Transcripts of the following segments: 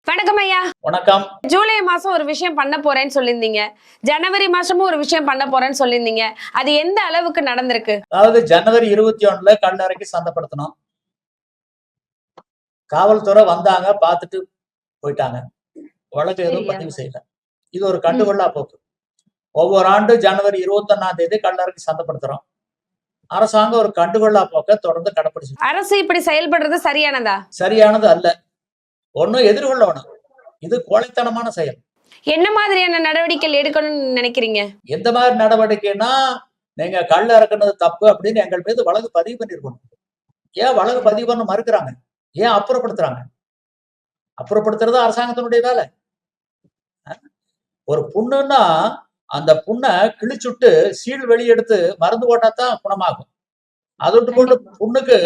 வணக்கம் ஐயா. வணக்கம். ஜூலை மாசம் ஒரு விஷயம் பண்ண போறேன்னு சொல்லியிருந்தீங்க. ஜனவரி மாசமும் ஒரு விஷயம் பண்ண போறேன்னு சொல்லியிருந்தீங்க. அது எந்த அளவுக்கு நடந்திருக்கு? அதாவது ஜனவரி 21 கல்லறைக்கு சந்தைப்படுத்தணும். காவல்துறை வந்தாங்க, பார்த்துட்டு போயிட்டாங்க. வழக்கு எதுவும் பதிவு செய்யல. இது ஒரு கண்டுகொள்ளா போக்கு. ஒவ்வொரு ஆண்டு ஜனவரி 21 கல்லறைக்கு சந்தைப்படுத்துறோம். அரசாங்கம் ஒரு கண்டுகொள்ளா போக்க தொடர்ந்து கடைபிடிச்சு. அரசு இப்படி செயல்படுறது சரியானதா? சரியானது அல்ல. ஒன்னும் எதிர்கொள்ளணும். இது கோழைத்தனமான செயல். என்ன மாதிரியான நடவடிக்கைகள் எடுக்கணும்னு நினைக்கிறீங்க? எந்த மாதிரி நடவடிக்கைன்னா, நீங்க கள்ள இறக்குனது தப்பு அப்படின்னு எங்கள் மீது வழக்கு பதிவு பண்ணிருக்கணும். ஏன் வழக்கு பதிவு பண்ண மறுக்கிறாங்க? ஏன் அப்புறப்படுத்துறாங்க? அப்புறப்படுத்துறது அரசாங்கத்தினுடைய வேலை. ஒரு புண்ணுன்னா அந்த புண்ணை கிழிச்சுட்டு சீல் வெளியெடுத்து மருந்து போட்டாதான் குணமாகும். அது விட்டு போட்டு புண்ணுக்கு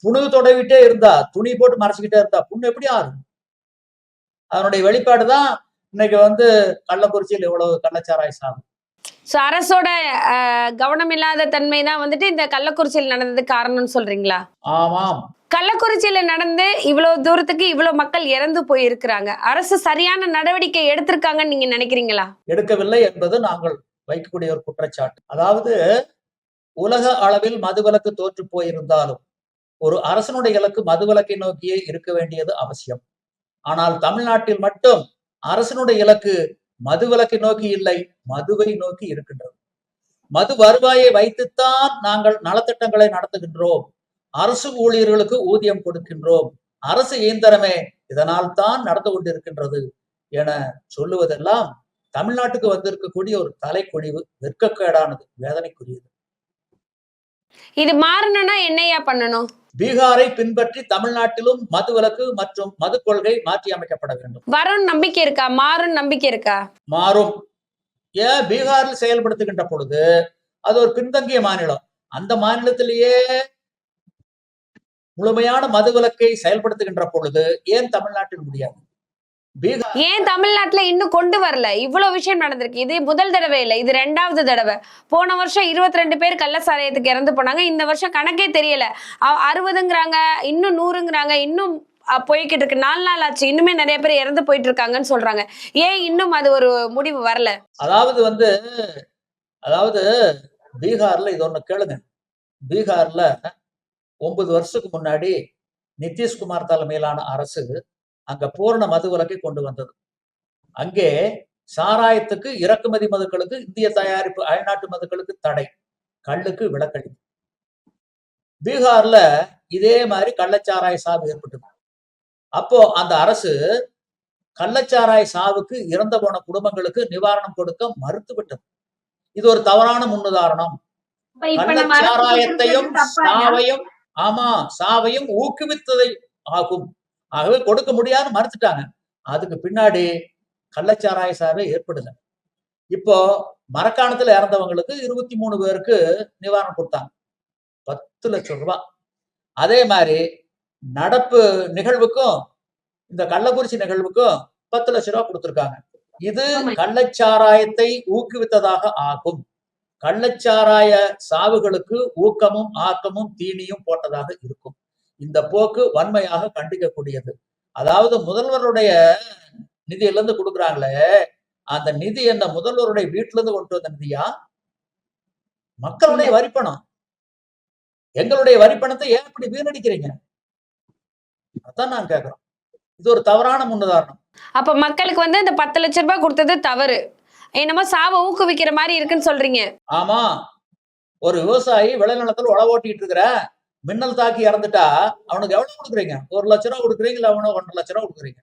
புணுகு தொடவிட்டே இருந்தா, துணி போட்டு மறைச்சுக்கிட்டே இருந்தா புண்ணு எப்படி ஆறும்? அதனுடைய வெளிப்பாடுதான் இன்னைக்கு கள்ளக்குறிச்சியில் இவ்வளவு கள்ளச்சாராய் சாகும். அரசோட கவனம் இல்லாத தன்மை தான் இந்த கள்ளக்குறிச்சியில் நடந்தது காரணம்னு சொல்றீங்களா? ஆமாம். கள்ளக்குறிச்சியில நடந்து இவ்வளவு தூரத்துக்கு இவ்வளவு மக்கள் இறந்து போயிருக்கிறாங்க. அரசு சரியான நடவடிக்கை எடுத்திருக்காங்கன்னு நீங்க நினைக்கிறீங்களா? எடுக்கவில்லை என்பது நாங்கள் வைக்கக்கூடிய ஒரு குற்றச்சாட்டு. அதாவது உலக அளவில் மதுவிலக்கு தோற்று போயிருந்தாலும் ஒரு அரசனுடைய இலக்கு மதுவிலக்கை நோக்கியே இருக்க வேண்டியது அவசியம். ஆனால் தமிழ்நாட்டில் மட்டும் அரசனுடைய இலக்கு மதுவிலக்கை நோக்கி இல்லை, மதுவை நோக்கி இருக்கின்றது. மது வருவாயை வைத்துத்தான் நாங்கள் நலத்திட்டங்களை நடத்துகின்றோம், அரசு ஊழியர்களுக்கு ஊதியம் கொடுக்கின்றோம், அரசு இயந்திரமே இதனால் தான் நடந்து கொண்டிருக்கின்றது என சொல்லுவதெல்லாம் தமிழ்நாட்டுக்கு வந்திருக்கக்கூடிய ஒரு தலைக்குழிவு, வெட்கக்கேடானது, வேதனைக்குரியது. இது மாறணும்னா என்னையா பண்ணணும்? பீகாரை பின்பற்றி தமிழ்நாட்டிலும் மதுவிலக்கு மற்றும் மது கொள்கை மாற்றி அமைக்கப்பட வேண்டும். வரும் நம்பிக்கை இருக்கா? மாறும் நம்பிக்கை இருக்கா? மாறும். ஏன் பீகாரில் செயல்படுத்துகின்ற பொழுது அது ஒரு பின்தங்கிய மாநிலம். அந்த மாநிலத்திலேயே முழுமையான மதுவிலக்கை செயல்படுத்துகின்ற பொழுது ஏன் தமிழ்நாட்டில் முடியாது? ஏன் தமிழ்நாட்டுல இன்னும் கொண்டு வரல? இவ்வளவு விஷயம் நடந்திருக்கு. இது முதல் தடவை இல்லை, இது 2வது தடவை. போன வருஷம் 22 பேர் கள்ளச்சாராயத்துக்கு இறந்து போனாங்க. இந்த வருஷம் கணக்கே தெரியல. 60ங்கிறாங்க, இன்னும் 100ங்கிறாங்க, இன்னும் போய்கிட்டு இருக்கு. 4 நாள் ஆச்சு, இன்னுமே நிறைய பேர் இறந்து போயிட்டு இருக்காங்கன்னு சொல்றாங்க. ஏன் இன்னும் அது ஒரு முடிவு வரல? அதாவது பீகார்ல இது ஒண்ணு கேளுங்க. பீகார்ல 9 வருஷத்துக்கு முன்னாடி நிதிஷ்குமார் தலைமையிலான அரசு அங்க பூரண மதுவிலக்கை கொண்டு வந்தது. அங்கே சாராயத்துக்கு, இறக்குமதி மதுக்களுக்கு, இந்திய தயாரிப்பு அயல்நாட்டு மதுக்களுக்கு தடை, கள்ளுக்கு விலக்களி. பீகார்ல இதே மாதிரி கள்ளச்சாராய சாவு ஏற்பட்டது. அப்போ அந்த அரசு கள்ளச்சாராய சாவுக்கு இறந்து போன குடும்பங்களுக்கு நிவாரணம் கொடுக்க மறுத்துவிட்டது. இது ஒரு தவறான முன்னுதாரணம். கள்ளச்சாராயத்தையும் சாவையும் ஊக்குவித்ததை ஆகும். ஆகவே கொடுக்க முடியாது, மறுத்துட்டாங்க. அதுக்கு பின்னாடி கள்ளச்சாராய சாவே ஏற்படுது. இப்போ மரக்காணத்துல இறந்தவங்களுக்கு 23 பேருக்கு நிவாரணம் கொடுத்தாங்க, 10 லட்சம் ரூபாய். அதே மாதிரி நடப்பு நிகழ்வுக்கும் இந்த கள்ளக்குறிச்சி நிகழ்வுக்கும் 10 லட்சம் ரூபாய் கொடுத்திருக்காங்க. இது கள்ளச்சாராயத்தை ஊக்குவித்ததாக ஆகும். கள்ளச்சாராய சாவுகளுக்கு ஊக்கமும் ஆக்கமும் தீனியும் போட்டதாக இருக்கும். இந்த போக்கு வன்மையாக கண்டிக்கக்கூடியது. அதாவது முதல்வருடைய நிதியில இருந்து கொடுக்குறாங்களே, அந்த நிதி என்ன முதல்வருடைய வீட்டுல இருந்து கொண்டு வந்த நிதியா? மக்களுடைய வரிப்பணம். எங்களுடைய வரிப்பணத்தை ஏன் இப்படி வீணடிக்கிறீங்க? அதான் நான் கேக்குறோம். இது ஒரு தவறான முன்னுதாரணம். அப்ப மக்களுக்கு இந்த 10 லட்சம் ரூபாய் கொடுத்தது தவறு, என்னமோ சாவை ஊக்குவிக்கிற மாதிரி இருக்குன்னு சொல்றீங்க. ஆமா, ஒரு விவசாயி விளைநிலத்தில் உழவு ஓட்டிட்டு இருக்கிற மின்னல் தாக்கி இறந்துட்டா அவனுக்கு எவ்வளவு கொடுக்குறீங்க? 1 லட்சம் ரூபாய் கொடுக்குறீங்க, இல்ல அவனுக்கு 1.5 லட்சம் ரூபாய் கொடுக்குறீங்க.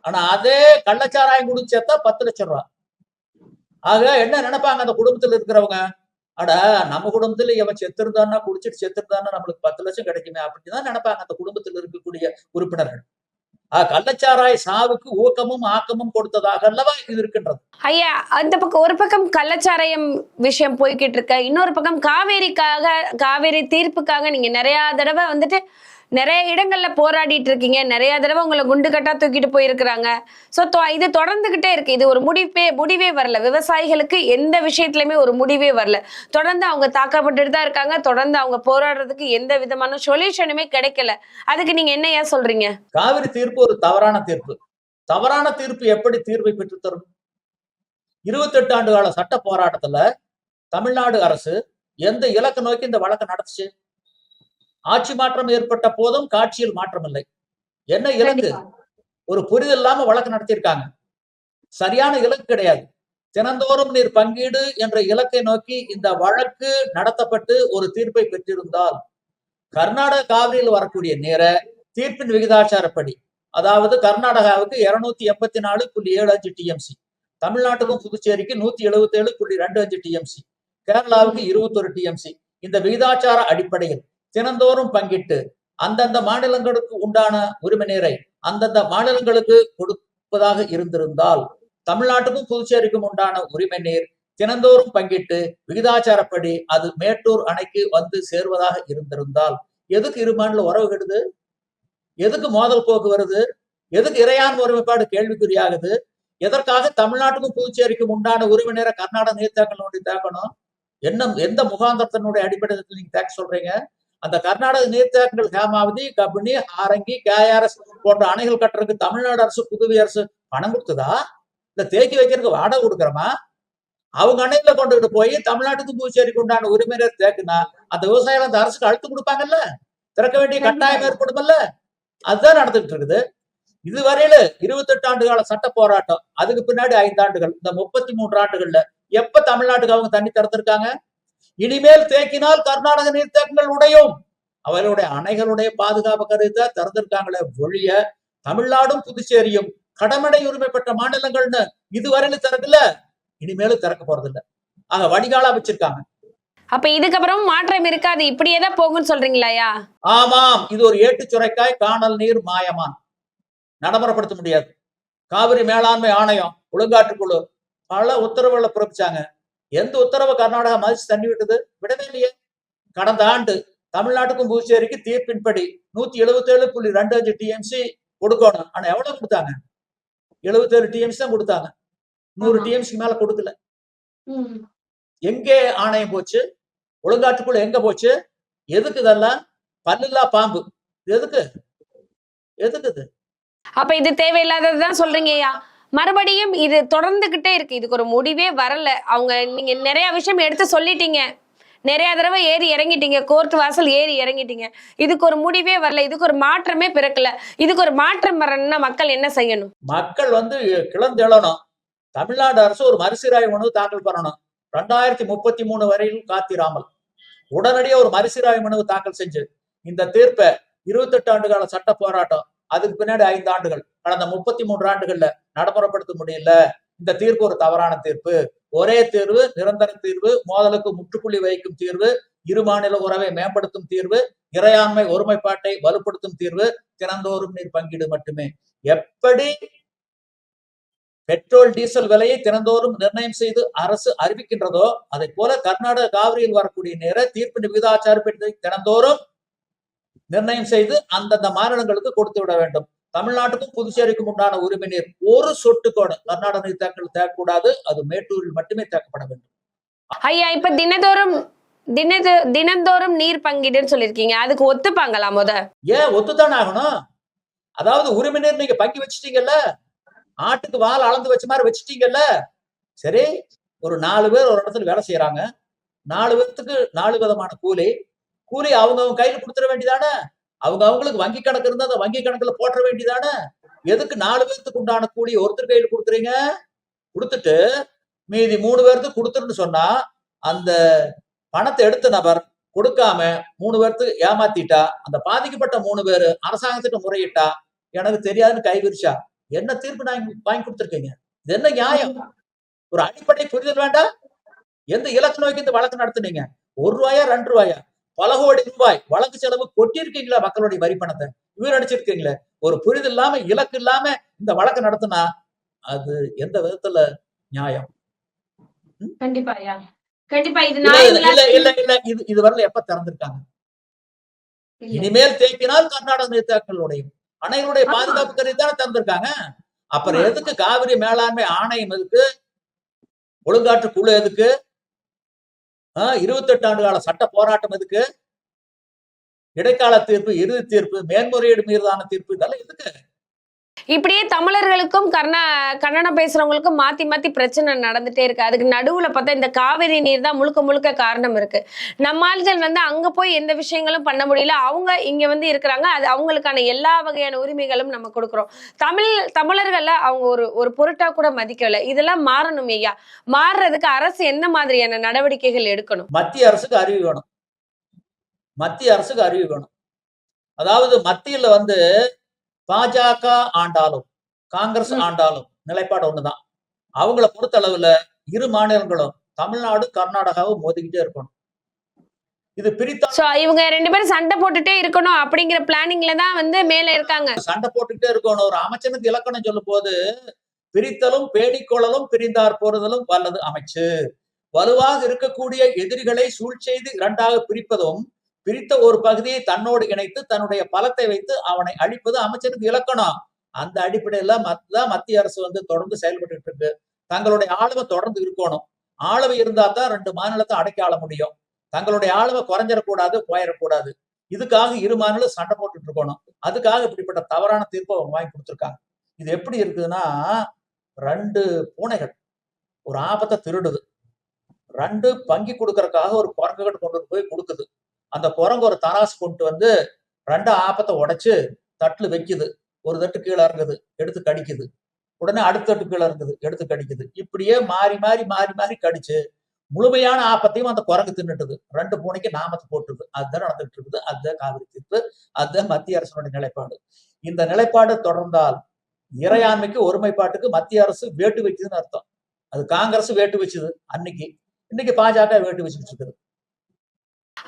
ஆனா அதே கள்ளச்சாராயம் குடிச்சா 10 லட்சம் ரூபாய். ஆக என்ன நினைப்பாங்க அந்த குடும்பத்துல இருக்கிறவங்க? அட, நம்ம குடும்பத்துல இவன் செத்துருந்தான்னா, குடிச்சிட்டு செத்துருந்தான்னா நம்மளுக்கு 10 லட்சம் கிடைக்குமே அப்படின்னுதான் நினைப்பாங்க அந்த குடும்பத்தில் இருக்கக்கூடிய உறுப்பினர்கள். கள்ளச்சாராய சாவுக்கு ஊக்கமும் ஆக்கமும் கொடுத்ததாக அல்லவா இது இருக்கின்றது. ஐயா, அந்த பக்கம் ஒரு பக்கம் கள்ளச்சாராயம் விஷயம் போய்கிட்டு இருக்க, இன்னொரு பக்கம் காவேரி தீர்ப்புக்காக நீங்க நிறைய தடவை நிறைய இடங்கள்ல போராடிட்டு இருக்கீங்க. நிறைய தடவை உங்களை குண்டு கட்டா தூக்கிட்டு போயிருக்கிறாங்க. இது தொடர்ந்துகிட்டே இருக்கு. இது ஒரு முடிவே வரல. விவசாயிகளுக்கு எந்த விஷயத்திலுமே ஒரு முடிவே வரல. தொடர்ந்து அவங்க தாக்கப்பட்டுட்டு தான் இருக்காங்க. தொடர்ந்து அவங்க போராடுறதுக்கு எந்த விதமான சொல்யூஷனுமே கிடைக்கல. அதுக்கு நீங்க என்னையா சொல்றீங்க? காவிரி தீர்ப்பு ஒரு தவறான தீர்ப்பு. தவறான தீர்ப்பு எப்படி தீர்வை பெற்று தரும்? 28 ஆண்டு கால சட்ட போராட்டத்துல தமிழ்நாடு அரசு எந்த இலக்கு நோக்கி இந்த வழக்கு நடத்துச்சு? ஆட்சி மாற்றம் ஏற்பட்ட போதும் காட்சியில் மாற்றம் இல்லை. என்ன இலக்கு? ஒரு புரிதல் இல்லாம வழக்கு நடத்தியிருக்காங்க. சரியான இலக்கு கிடையாது. தினந்தோறும் நீர் பங்கீடு என்ற இலக்கை நோக்கி இந்த வழக்கு நடத்தப்பட்டு ஒரு தீர்ப்பை பெற்றிருந்தால் கர்நாடக காவிரியில் வரக்கூடிய நீரை தீர்ப்பின் விகிதாச்சாரப்படி, அதாவது கர்நாடகாவுக்கு 284.75 டிஎம்சி, தமிழ்நாட்டுக்கும் புதுச்சேரிக்கு 177.25 டிஎம்சி, கேரளாவுக்கு 21 டிஎம்சி, இந்த விகிதாச்சார அடிப்படையில் தினந்தோறும் பங்கிட்டு அந்தந்த மாநிலங்களுக்கு உண்டான உரிமை நீரை அந்தந்த மாநிலங்களுக்கு கொடுப்பதாக இருந்திருந்தால், தமிழ்நாட்டுக்கும் புதுச்சேரிக்கும் உண்டான உரிமை நீர் தினந்தோறும் பங்கிட்டு விகிதாச்சாரப்படி அது மேட்டூர் அணைக்கு வந்து சேர்வதாக இருந்திருந்தால், எதுக்கு இரு மாநில உறவு கெடுது? எதுக்கு மோதல் போக்கு வருது? எதுக்கு இறையாண்மை ஒருமைப்பாடு கேள்விக்குறியாகுது? எதற்காக தமிழ்நாட்டுக்கும் புதுச்சேரிக்கும் உண்டான உரிமை நீரை கர்நாடக நீர்த்தேக்கல் நோண்டி தேக்கணும்? எந்த முகாந்திரத்தினுடைய அடிப்படையில் நீங்க தேக்க சொல்றீங்க? அந்த கர்நாடக நீர்த்தேக்கங்கள் ஹேமாவதி, கபினி, ஆரங்கி, கேஆர்எஸ் போன்ற அணைகள் கட்டுறதுக்கு தமிழ்நாடு அரசு புதுவை அரசு பணம் கொடுத்ததா? இல்ல தேக்கி வைக்கிறதுக்கு வாடகை கொடுக்குறோமா? அவங்க அணையில கொண்டுகிட்டு போய் தமிழ்நாட்டுக்கு புதுச்சேரிக்கு உண்டான உரிமை நீர் தேக்குனா அந்த விவசாயிகள் அந்த அரசுக்கு அழுத்தம் கொடுப்பாங்கல்ல, திறக்க வேண்டிய கட்டாயம் ஏற்படுமல்ல. அதுதான் நடந்துட்டு இருக்குது. இதுவரையில 28 ஆண்டு கால சட்ட போராட்டம், அதுக்கு பின்னாடி 5 ஆண்டுகள், இந்த 33 ஆண்டுகள்ல எப்ப தமிழ்நாட்டுக்கு அவங்க தண்ணி திறந்திருக்காங்க? இனிமேல் தேக்கினால் கர்நாடக நீர்த்தேக்கங்கள் உடையும், அவர்களுடைய அணைகளுடைய பாதுகாப்பு கருதி திறந்திருக்காங்களே ஒழிய தமிழ்நாடும் புதுச்சேரியும் கடமடை உரிமை பெற்ற மாநிலங்கள்னு இதுவரையில திறக்கல, இனிமேலும் திறக்க போறது இல்ல. ஆக வடிகாலா வச்சிருக்காங்க. அப்ப இதுக்கப்புறம் மாற்றம் இருக்காது, இப்படியேதான் போகும்னு சொல்றீங்களாயா? ஆமாம், இது ஒரு ஏட்டு சுரைக்காய், காணல் நீர் மாயமான், நடைமுறைப்படுத்த முடியாது. காவிரி மேலாண்மை ஆணையம், ஒழுங்காற்றுக்குழு பல உத்தரவுகளை பிறப்பிச்சாங்க. எந்த உத்தரவை கர்நாடகா மதிச்சு தண்ணி விட்டது? விடவே இல்லையே. கடந்த ஆண்டு தமிழ்நாட்டுக்கும் புதுச்சேரிக்கு தீர்ப்பின்படி 177.25 டிஎம்சி கொடுக்கணும். ஆனா எவ்வளவு கொடுத்தாங்க? 77 டிஎம்சி தான் கொடுத்தாங்க. 100 டிஎம்சிக்கு மேல கொடுக்கல. எங்கே ஆணையம் போச்சு? ஒழுங்காற்றுக்குழு எங்க போச்சு? எதுக்கு இதெல்லாம்? பல்லில்லா பாம்பு. எதுக்கு இது? அப்ப இது தேவையில்லாததுதான் சொல்றீங்கய்யா. மறுபடியும் இது தொடர்ந்துகிட்டே இருக்கு, இதுக்கு ஒரு முடிவே வரல. நீங்க நிறைய விஷயம் எடுத்து சொல்லிட்டீங்க, நிறைய தடவை ஏறி இறங்கிட்டீங்க, கோர்ட் வாசல் ஏறி இறங்கிட்டீங்க. இதுக்கு ஒரு முடிவே வரல, இதுக்கு ஒரு மாற்றமே பிறக்கல. இதுக்கு ஒரு மாற்றம் வரணும்னா மக்கள் என்ன செய்யணும்? மக்கள் கிளந்தெழணும். தமிழ்நாடு அரசு ஒரு மறுசீராய்வு மனு தாக்கல் பண்ணணும். 2033 வரையில் காத்திராமல் உடனடியாக ஒரு மறுசீராய்வு மனு தாக்கல் செஞ்சு இந்த தீர்ப்பை 28 ஆண்டு கால சட்ட போராட்டம், அதுக்கு பின்னாடி 5 ஆண்டுகள், கடந்த 33 ஆண்டுகள்ல நடைமுறைப்படுத்த முடியல. இந்த தீர்ப்பு ஒரு தவறான தீர்ப்பு, ஒரே தீர்வு, நிரந்தர தீர்வு, மோதலுக்கு முற்றுப்புள்ளி வைக்கும் தீர்வு, இரு மாநில உறவை மேம்படுத்தும் தீர்வு, இறையாண்மை ஒருமைப்பாட்டை வலுப்படுத்தும் தீர்வு, தினந்தோறும் நீர் பங்கீடு மட்டுமே. எப்படி பெட்ரோல் டீசல் விலையை தினந்தோறும் நிர்ணயம் செய்து அரசு அறிவிக்கின்றதோ அதை போல கர்நாடக காவிரியில் வரக்கூடிய நீரை தீர்ப்பின் விகிதாச்சாரப்படி தினந்தோறும் நிர்ணயம் செய்து அந்தந்த மாநிலங்களுக்கு கொடுத்து விட வேண்டும். தமிழ்நாட்டுக்கும் புதுச்சேரிக்கும் உண்டான உரிமை நீர் ஒரு சொட்டு கூட கர்நாடக நீர் தேக்கல் தேக்கக்கூடாது, அது மேட்டூரில் மட்டுமே தேக்கப்பட வேண்டும். ஐயா, இப்ப தினந்தோறும் நீர் பங்கீடுன்னு சொல்லிருக்கீங்க, அதுக்கு ஒத்துப்பாங்களா? ஏன் ஒத்துத்தானே ஆகணும்? அதாவது உரிமை நீர் நீங்க பங்கி வச்சுட்டீங்கல்ல, ஆட்டுக்கு வால் அளந்து வச்ச மாதிரி வச்சுட்டீங்கல்ல. சரி, ஒரு 4 பேர் ஒரு இடத்துல வேலை செய்யறாங்க, 4 பேர்த்துக்கு 4 விதமான கூலி அவங்க கையில கொடுத்துட வேண்டியதானே? அவங்களுக்கு வங்கி கணக்கு இருந்தா அந்த வங்கி கணக்குல போட்டுற வேண்டியதானே? எதுக்கு 4 பேர்த்துக்கு உண்டான கூலி ஒருத்தர் கையில கொடுத்துறீங்க? கொடுத்துட்டு மீதி 3 பேர்த்துக்கு கொடுத்துருன்னு சொன்னா அந்த பணத்தை எடுத்த நபர் கொடுக்காம 3 பேர்த்துக்கு ஏமாத்திட்டா, அந்த பாதிக்கப்பட்ட 3 பேரு அரசாங்கத்திட்ட முறையிட்டா, எனக்கு தெரியாதுன்னு கை விரிச்சா, என்ன தீர்ப்பு நான் வாங்கி கொடுத்துருக்கீங்க? இது என்ன நியாயம்? ஒரு அடிப்படை புரிதல் வேண்டாம்? எந்த இலக்கு நோக்கி இந்த வழக்கு நடத்துனீங்க? 1 ரூபாயா 2 ரூபாயா? பல கோடி ரூபாய் வழக்கு செலவு கொட்டியிருக்கீங்களா? மக்களுடைய வரி பணத்தை வீணடிச்சிருக்கீங்களே. ஒரு புரிதல் இல்லாம, இலக்கு இல்லாம இந்த வழக்கு நடத்தினா அது எந்த விதத்துல நியாயம்? கண்டிப்பா இது வரல. எப்ப திறந்திருக்காங்க? இனிமேல் தேக்கினால் கர்நாடக நீர்த்தேக்கங்களுடையும் அணைகளுடைய பாதுகாப்பு கருதி தானே திறந்திருக்காங்க. அப்புறம் எதுக்கு காவிரி மேலாண்மை ஆணையம்? எதுக்கு ஒழுங்காற்று குழு? எதுக்கு 28 ஆண்டு கால சட்ட போராட்டம்? எதுக்கு இடைக்கால தீர்ப்பு, இறுதி தீர்ப்பு, மேன்முறையீடு மீதான தீர்ப்பு? இதெல்லாம் எதுக்கு? இப்படியே தமிழர்களுக்கும் கன்னடம் பேசுறவங்களுக்கும் மாத்தி மாத்தி பிரச்சனை நடந்துட்டே இருக்கு. அதுக்கு நடுவுல பார்த்தா இந்த காவிரி நீர் தான் முழுக்க முழுக்க காரணம் இருக்கு. நம்ம ஆள்கள் வந்து அங்க போய் எந்த விஷயங்களும் பண்ண முடியல. அவங்க இங்க வந்து இருக்கிறாங்க. அது அவங்களுக்கான எல்லா வகையான உரிமைகளும் நம்ம கொடுக்கிறோம். தமிழர்கள்ல அவங்க ஒரு பொருட்டா கூட மதிக்கல. இதெல்லாம் மாறணும் ஐயா. மாறுறதுக்கு அரசு எந்த மாதிரியான நடவடிக்கைகள் எடுக்கணும்? மத்திய அரசுக்கு அறிவு வேணும். மத்திய அரசுக்கு அறிவு வேணும். அதாவது மத்தியில வந்து பாஜக ஆண்டாலும் காங்கிரஸ் ஆண்டாலும் நிலைப்பாடு ஒண்ணுதான். அவங்கள பொறுத்த அளவுல இரு மாநிலங்களும் தமிழ்நாடு கர்நாடகாவும் மோதிக்கிட்டே இருக்கணும். இது பிரித்தா இவங்க 2 பேரும் சண்டை போட்டுட்டே இருக்கணும் அப்படிங்கிற பிளானிங்ல தான் வந்து மேல இருக்காங்க. சண்டை போட்டுக்கிட்டே இருக்கணும். ஒரு அமைச்சனுக்கு இலக்கணம் சொல்லும் போது பிரித்தலும் பேடிக்கொள்ளலும் பிரிந்தார் போறுதலும் வல்லது அமைச்சு. வலுவாக இருக்கக்கூடிய எதிரிகளை சூழ் செய்து இரண்டாக பிரிப்பதும் பிரித்த ஒரு பகுதியை தன்னோடு இணைத்து தன்னுடைய பலத்தை வைத்து அவனை அழிப்பது அமைச்சருக்கு இலக்கணம். அந்த அடிப்படையில தான் மத்திய அரசு வந்து தொடர்ந்து செயல்பட்டு இருக்கு. தங்களுடைய ஆளுமை தொடர்ந்து இருக்கணும். ஆளுமை இருந்தா தான் 2 மாநிலத்தை அடக்கி ஆள முடியும். தங்களுடைய ஆளுமை குறைஞ்சிடக்கூடாது, போயிடக்கூடாது. இதுக்காக இரு மாநிலம் சண்டை போட்டுட்டு இருக்கணும். அதுக்காக இப்படிப்பட்ட தவறான தீர்ப்பை அவங்க வாங்கி கொடுத்துருக்காங்க. இது எப்படி இருக்குதுன்னா 2 பூனைகள் ஒரு ஆபத்தை திருடுது. 2 பங்கி கொடுக்கறதுக்காக ஒரு குரங்குகிட்ட கொண்டு போய் கொடுக்குது. அந்த குரங்கு ஒரு தராசு கொண்டு வந்து 2 ஆப்பத்தை உடைச்சு தட்டுல வைக்குது. ஒரு தட்டு கீழே இறங்குது, எடுத்து கடிக்குது. உடனே அடுத்த தட்டு கீழே இறங்குது, எடுத்து கடிக்குது. இப்படியே மாறி மாறி மாறி மாறி கடிச்சு முழுமையான ஆப்பத்தையும் அந்த குரங்கு தின்னுட்டுது. 2 பூனைக்கு நாமத்தை போட்டுருது. அதுதான் நடந்துட்டு இருக்குது. அதுதான் காவிரி தீர்ப்பு. அதுதான் மத்திய அரசுடைய நிலைப்பாடு. இந்த நிலைப்பாடு தொடர்ந்தால் இறையாண்மைக்கு ஒருமைப்பாட்டுக்கு மத்திய அரசு வேட்டு வைக்குதுன்னு அர்த்தம். அது காங்கிரஸ் வேட்டு வச்சுது அன்னைக்கு. இன்னைக்கு பாஜக வேட்டு வச்சுட்டு இருக்குது.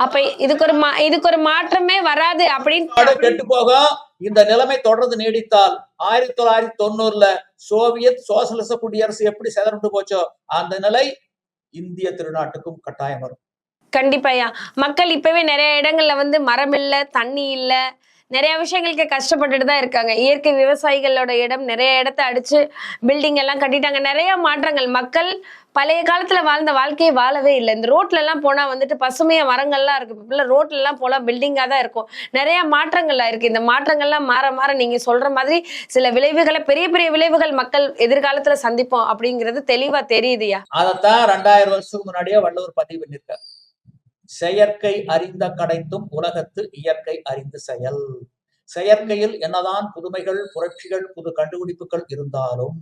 அப்ப இதுக்கு ஒரு மாற்றமே வராது அப்படின்னு கெட்டு போகும். இந்த நிலைமை தொடர்ந்து நீடித்தால் 1990ல சோவியத் சோசலிச குடியரசு எப்படி சிதறண்டு போச்சோ அந்த நிலை இந்திய திருநாட்டுக்கும் கட்டாயம் வரும். கண்டிப்பாயா. மக்கள் இப்பவே நிறைய இடங்கள்ல வந்து மரம் இல்ல, தண்ணி இல்ல, நிறைய விஷயங்களுக்கு கஷ்டப்பட்டுட்டு தான் இருக்காங்க. இயற்கை விவசாயிகளோட இடம் நிறைய இடத்த அடிச்சு பில்டிங் எல்லாம் கட்டிட்டாங்க. நிறைய மாற்றங்கள். மக்கள் பழைய காலத்துல வாழ்ந்த வாழ்க்கையை வாழவே இல்லை. இந்த ரோட்ல எல்லாம் போனா வந்துட்டு பசுமையா மரங்கள்லாம் இருக்கு. இப்ப ரோட்ல எல்லாம் போனா பில்டிங்கா தான் இருக்கும். நிறைய மாற்றங்கள்லாம் இருக்கு. இந்த மாற்றங்கள்லாம் மாற மாற நீங்க சொல்ற மாதிரி சில விளைவுகளை, பெரிய பெரிய விளைவுகள் மக்கள் எதிர்காலத்துல சந்திப்போம் அப்படிங்கிறது தெளிவா தெரியுதுயா. அதத்தான் 2000 வருஷத்துக்கு முன்னாடியே வள்ளுவர் பதிவு பண்ணிருக்கார். செயற்கை அறிந்த கடைத்தும் உலகத்து இயற்கை அறிந்து செயல். செயற்கையில் என்னதான் புதுமைகள், புரட்சிகள், புது கண்டுபிடிப்புகள் இருந்தாலும்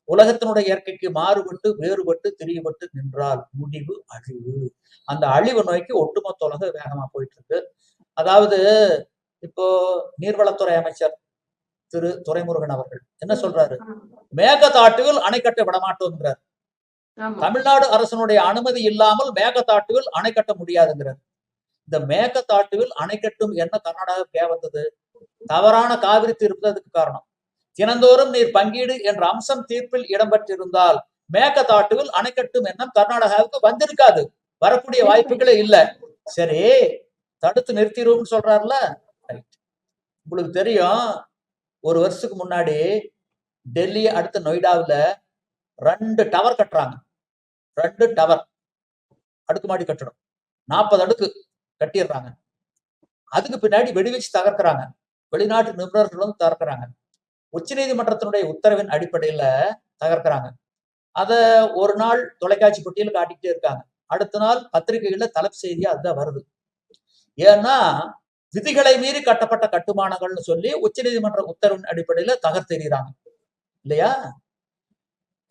உலகத்தினுடைய இயற்கைக்கு மாறுபட்டு வேறுபட்டு திரிவுபட்டு நின்றால் முடிவு அழிவு. அந்த அழிவு நோக்கி ஒட்டுமொத்த உலகம் வேகமா போயிட்டு இருக்கு. அதாவது இப்போ நீர்வளத்துறை அமைச்சர் திரு துரைமுருகன் அவர்கள் என்ன சொல்றாரு? மேகதாட்டுவில் அணை கட்ட விடமாட்டோங்கிறார். தமிழ்நாடு அரசனுடைய அனுமதி இல்லாமல் மேகதாட்டுவில் அணை கட்ட முடியாதுங்கிறார். இந்த மேகதாட்டுவில் அணை கட்டும் என்ன கர்நாடகாவுக்கு வந்தது? தவறான காவிரி தீர்ப்பு அதுக்கு காரணம். தினந்தோறும் நீர் பங்கீடு என்ற அம்சம் தீர்ப்பில் இடம்பெற்றிருந்தால் மேகதாட்டுவில் அணை கட்டும் எண்ணம் கர்நாடகாவுக்கு வந்திருக்காது. வரக்கூடிய வாய்ப்புகளே இல்ல. சரி, தடுத்து நிறுத்திடுவோம்னு சொல்றாருல. உங்களுக்கு தெரியும், ஒரு வருஷத்துக்கு முன்னாடி டெல்லி அடுத்த நொய்டாவில் 2 டவர் கட்டுறாங்க. 2 டவர் அடுக்குமாடி கட்டணும். 40 அடுக்கு கட்டிடுறாங்க. அதுக்கு பின்னாடி வெடி வச்சு தகர்க்கிறாங்க. வெளிநாட்டு நிபுணர்களும் தகர்க்கிறாங்க. உச்ச நீதிமன்றத்தினுடைய உத்தரவின் அடிப்படையில தகர்க்கிறாங்க. அத ஒரு நாள் தொலைக்காட்சி பெட்டியில் காட்டிக்கிட்டே இருக்காங்க. அடுத்த நாள் பத்திரிகைகள்ல தலைப்பு செய்தியா அதுதான் வருது. ஏன்னா விதிகளை மீறி கட்டப்பட்ட கட்டுமானங்கள்னு சொல்லி உச்ச நீதிமன்ற உத்தரவின் அடிப்படையில தகர்த்தெறிகிறாங்க இல்லையா?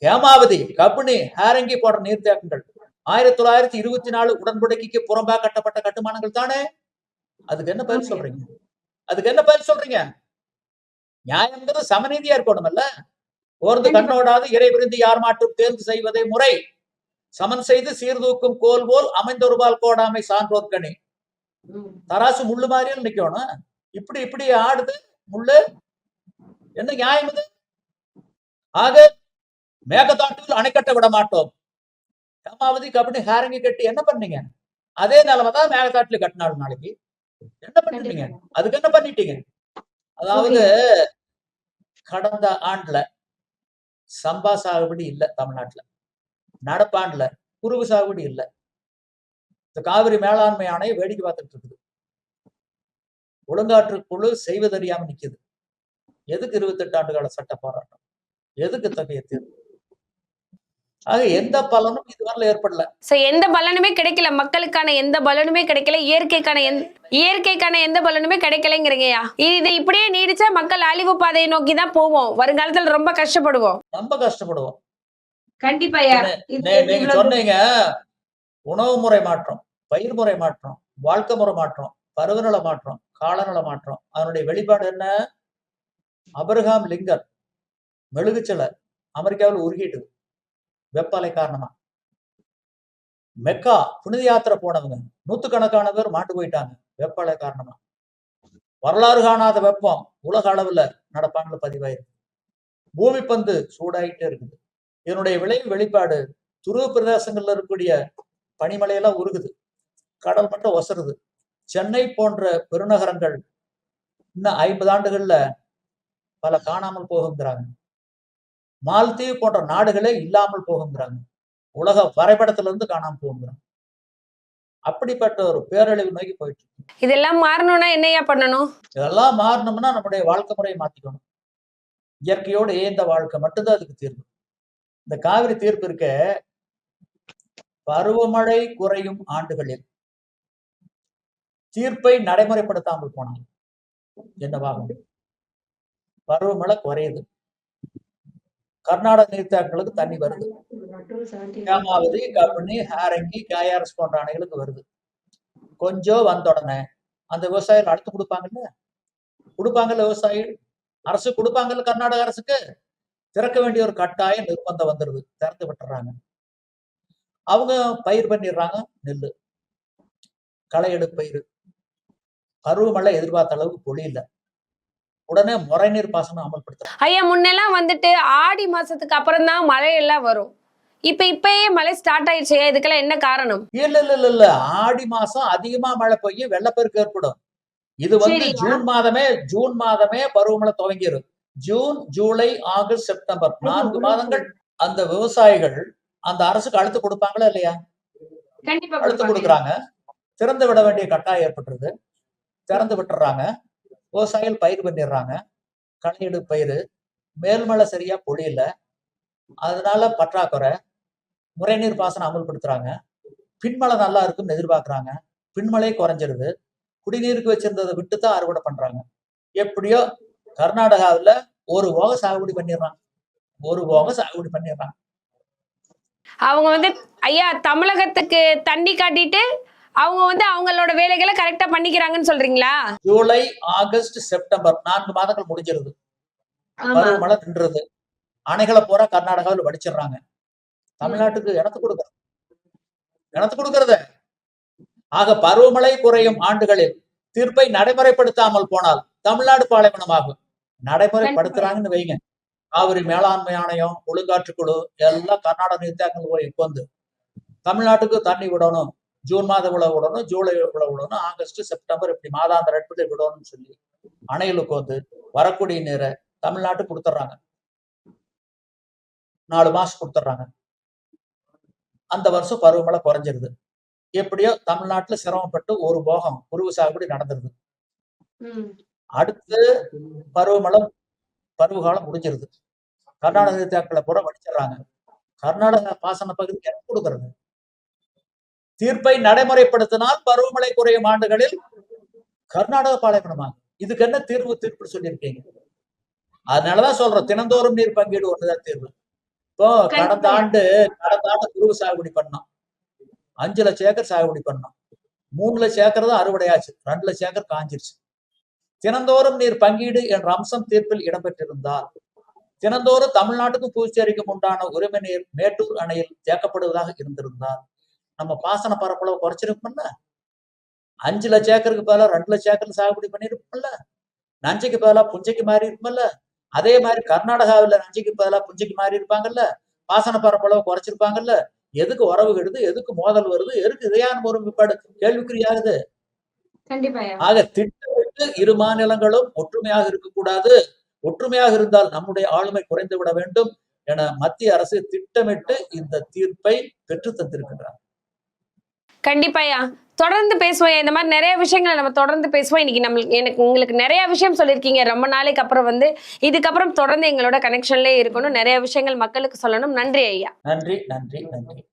ஹேமாவதி, கபினி, ஹேரங்கி போன்ற நீர்த்தேக்கங்கள் 1924 உடன்படிக்கைக்கு புறம்பா கட்டப்பட்ட கட்டுமானங்கள் தானே. அதுக்கு என்ன பதில் சொல்றீங்க? அதுக்கு என்ன பதில் சொல்றீங்க? நியாயங்கிறது சமநீதியா இருக்கணும்ல. ஓர்ந்து கண்ணோடாது இறை விருந்தி யார் மாட்டும் தேர்ந்து செய்வதை முறை சமன் செய்து சீர்தூக்கும் கோல் போல் அமைந்தொருபால் கோடாமை சான்றோர்கணி. தராசு முள்ளு மாதிரியும் நிக்கணும். இப்படி இப்படி ஆடுது முள்ளு. என்ன நியாயம் இது? ஆக மேகதாட்டுவில் அணை கட்ட விட மாட்டோம். ஹேமாவதி, கபினி, ஹேரங்கி கட்டி என்ன பண்ணீங்க? அதே நிலைமைதான் மேகதாட்டுல கட்டினாலும் நாளைக்கு. என்ன பண்ணிட்டீங்க? அதுக்கு என்ன பண்ணிட்டீங்க? அதாவது கடந்த ஆண்டுல சம்பா சாகுபடி இல்ல தமிழ்நாட்டுல. நடப்பாண்டுல குருவு சாகுபடி இல்ல. இந்த காவிரி மேலாண்மை ஆணையம் வேடிக்கை பார்த்துட்டு இருக்குது. ஒழுங்காற்று குழு செய்வதறியாம நிக்குது. எதுக்கு 28 ஆண்டு கால சட்ட போராட்டம்? எதுக்கு இத்தகைய தீர்ப்பு? ஆக எந்த பலனும் இதுவரை ஏற்படல. சோ எந்த பலனுமே கிடைக்கல, மக்களுக்கான எந்த பலனுமே கிடைக்கல, இயற்கைக்கான எந்த பலனுமே கிடைக்கலைங்கிறீங்கயா. இது இப்படியே நீடிச்சா மக்கள் அழிவு பாதையை நோக்கி தான் போவோம், வருங்காலத்துல ரொம்ப கஷ்டப்படுவோம். ரொம்ப கஷ்டப்படுவோம். கண்டிப்பாயா. நீங்க சொன்னீங்க உணவு முறை மாற்றம், பயிர் முறை மாற்றம், வாழ்க்கை முறை மாற்றம், பருவநிலை மாற்றம், காலநிலை மாற்றம். அதனுடைய வெளிப்பாடு என்ன? அபிரகாம் லிங்கன் மெழுகுச்சிலை அமெரிக்காவில் உருகிட்டு வெப்ப அலை காரணமா. மெக்கா புனித யாத்திரை போனவங்க நூத்துக்கணக்கான பேர் மாண்டு போயிட்டாங்க வெப்ப அலை காரணமா. வரலாறு காணாத வெப்பம் உலக அளவுல நடப்பாங்கல பதிவாயிருக்கு. பூமி பந்து சூடாயிட்டே இருக்குது. இதனுடைய விளைவு வெளிப்பாடு துருவ பிரதேசங்கள்ல இருக்கக்கூடிய பனிமலையெல்லாம் உருகுது, கடல் மட்டும் ஒசருது. சென்னை போன்ற பெருநகரங்கள் இன்னும் 50 ஆண்டுகள்ல பல காணாமல் போகுங்கிறாங்க. மால்தீவு போன்ற நாடுகளே இல்லாமல் போகுங்கிறாங்க. உலக வரைபடத்துல இருந்து காணாமல் போகுங்கிறாங்க. அப்படிப்பட்ட ஒரு பேரழிவு நோக்கி போயிட்டு இருக்கு. இதெல்லாம் மாறணும்னா என்னையா பண்ணணும்? இதெல்லாம் மாறணும்னா நம்முடைய வாழ்க்கை முறையை மாத்திக்கணும். இயற்கையோடு ஏந்த வாழ்க்கை மட்டும்தான் அதுக்கு தீர்வு. இந்த காவிரி தீர்ப்பு இருக்க, பருவமழை குறையும் ஆண்டுகளில் தீர்ப்பை நடைமுறைப்படுத்தாமல் போனால் என்னவாகும்? பருவமழை குறையுது, கர்நாடக நீர்த்தேக்கங்களுக்கு தண்ணி வருது, ஹேமாவதி, கபினி, ஹாரங்கி, கேஆர்எஸ் போன்ற அணைகளுக்கு வருது. கொஞ்சம் வந்த உடனே அந்த விவசாயிகள் அடுத்து கொடுப்பாங்கல்ல விவசாயிகள், அரசு கொடுப்பாங்கல்ல, கர்நாடக அரசுக்கு திறக்க வேண்டிய ஒரு கட்டாய நிர்பந்தம் வந்துருது, திறந்து விட்டுறாங்க. அவங்க பயிர் பண்ணிடுறாங்க, நெல்லு, களை எடுப்பு பயிர். பருவமழை எதிர்பார்த்த அளவுக்கு பொழியல, உடனே முறைநீர் பாசனம் அமல்படுத்துறாங்க. ஐயா முன்னெல்லாம் வந்துட்டு ஆடி மாசத்துக்கு அப்புறம் தான் மழை எல்லாம் வரும், இப்பயே மழை ஸ்டார்ட் ஆயிடுச்சு, இதுக்கெல்லாம் என்ன காரணம்? இல்ல, ஆடி மாசம் அதிகமா மழை பெய்யும், வெள்ளப்பெருக்கு ஏற்படும். இது வந்து ஜூன் மாதமே பருவமழை துவங்கிடும். ஜூன், ஜூலை, ஆகஸ்ட், செப்டம்பர் 4 மாதங்கள் அந்த விவசாயிகள் அந்த அரசுக்கு அழுத்து கொடுப்பாங்களா இல்லையா? அழுத்து கொடுக்குறாங்க. திறந்து விட வேண்டிய கட்டாயம் ஏற்பட்டுருது, திறந்து விட்டுறாங்க. விவசாயிகள் பயிர் பண்ணிடுறாங்க, களையெடு பயிர். மேல்மழை சரியா பொழியல, அதனால பற்றாக்குறை. முறைநீர் பாசனம் அமல்படுத்துறாங்க. பின்மழை நல்லா இருக்குன்னு எதிர்பார்க்கறாங்க, பின்மழை குறைஞ்சிருது. குடிநீருக்கு வச்சிருந்ததை விட்டுதான் அறுவடை பண்றாங்க. எப்படியோ கர்நாடகாவில் ஒரு போக சாகுபடி பண்ணிடுறாங்க. அவங்க வந்து ஐயா தமிழகத்துக்கு தண்ணி காட்டிட்டு அவங்க வந்து அவங்களோட வேலைகளை கரெக்டா பண்ணிக்கிறாங்கன்னு சொல்றீங்களா? ஜூலை, ஆகஸ்ட், செப்டம்பர் 4 மாதங்கள் முடிஞ்சிருது, பருவமழை நின்றுது. அணைகளை பூரா கர்நாடகாவில் வடிச்சிடுறாங்க. தமிழ்நாட்டுக்கு இனத்து கொடுக்கறத. ஆக பருவமழை குறையும் ஆண்டுகளில் தீர்ப்பை நடைமுறைப்படுத்தாமல் போனால் தமிழ்நாடு பாலைவனமாகும். நடைமுறைப்படுத்துறாங்கன்னு வைங்க, காவிரி மேலாண்மை ஆணையம், ஒழுங்காற்றுக்குழு எல்லாம் கர்நாடக நீர்த்தேக்கங்கள் போய் உட்கார்ந்து தமிழ்நாட்டுக்கு தண்ணி விடணும், ஜூன் மாதம் விட விடணும், ஜூலை விட விடணும், ஆகஸ்ட், செப்டம்பர் இப்படி மாதாந்திர அடிப்படையில் விடணும்னு சொல்லி அணைகளுக்கு வந்து வரக்கூடிய நீரை தமிழ்நாட்டுக்கு கொடுத்துட்றாங்க. 4 மாசம் கொடுத்துட்றாங்க. அந்த வருஷம் பருவமழை குறைஞ்சிருது. எப்படியோ தமிழ்நாட்டுல சிரமப்பட்டு ஒரு போகம் குருவு சாகுபடி நடந்துருது. அடுத்து பருவகாலம் முடிஞ்சிருது. கர்நாடக நீர்த்தேக்கங்களை பூரா வடிச்சிடறாங்க. கர்நாடக பாசன பகுதிக்கு என்ன கொடுக்கறது? தீர்ப்பை நடைமுறைப்படுத்தினால் பருவமழை குறையும் ஆண்டுகளில் கர்நாடக பாலைவனமாகும். இதுக்கு என்ன தீர்ப்பு சொல்லியிருக்கீங்க? அதனாலதான் சொல்றோம், தினந்தோறும் நீர் பங்கீடு ஒண்ணுதான் தீர்வு. இப்போ கடந்த ஆண்டு குருவு சாகுபடி பண்ணோம், 5 லட்சம் ஏக்கர் சாகுபடி பண்ணோம். 3 லட்சம் ஏக்கர் தான் அறுவடையாச்சு, 2 லட்சம் ஏக்கர் காஞ்சிருச்சு. தினந்தோறும் நீர் பங்கீடு என்ற அம்சம் தீர்ப்பில் இடம்பெற்றிருந்தால் தினந்தோறும் தமிழ்நாட்டுக்கும் புதுச்சேரிக்கும் உண்டான உரிமை நீர் மேட்டூர் அணையில் தேக்கப்படுவதாக இருந்திருந்தால் நம்ம பாசன பரப்பளவு குறைச்சிருப்போம்ல. 5 லட்சம் ஏக்கருக்கு பதிலா 2 லட்சம் ஏக்கர் சாகுபடி பண்ணிருப்போம்ல. நஞ்சைக்கு பதிலா புஞ்சைக்கு மாறி இருப்போம்ல. அதே மாதிரி கர்நாடகாவில் நஞ்சைக்கு பதிலா புஞ்சைக்கு மாறி இருப்பாங்கல்ல. பாசன பரப்பளவு குறைச்சிருப்பாங்கல்ல. எதுக்கு உறவு கெடுது, எதுக்கு மோதல் வருது, எதுக்கு இதையான ஒரு கேள்விக்குறியாகுது. ஆக திட்டமிட்டு இரு மாநிலங்களும் ஒற்றுமையாக இருக்கக்கூடாது. ஒற்றுமையாக இருந்தால் நம்முடைய ஆளுமை குறைந்து விட வேண்டும் என மத்திய அரசு திட்டமிட்டு இந்த தீர்ப்பை பெற்று தந்திருக்கின்றார். கண்டிப்பாயா தொடர்ந்து பேசுவோம். இந்த மாதிரி நிறைய விஷயங்களை நம்ம தொடர்ந்து பேசுவோம். இன்னைக்கு உங்களுக்கு நிறைய விஷயம் சொல்லியிருக்கீங்க. ரொம்ப நாளைக்கு அப்புறம் இதுக்கப்புறம் தொடர்ந்து எங்களோட கனெக்ஷன்லயே இருக்கணும், நிறைய விஷயங்கள் மக்களுக்கு சொல்லணும். நன்றி ஐயா. நன்றி நன்றி நன்றி.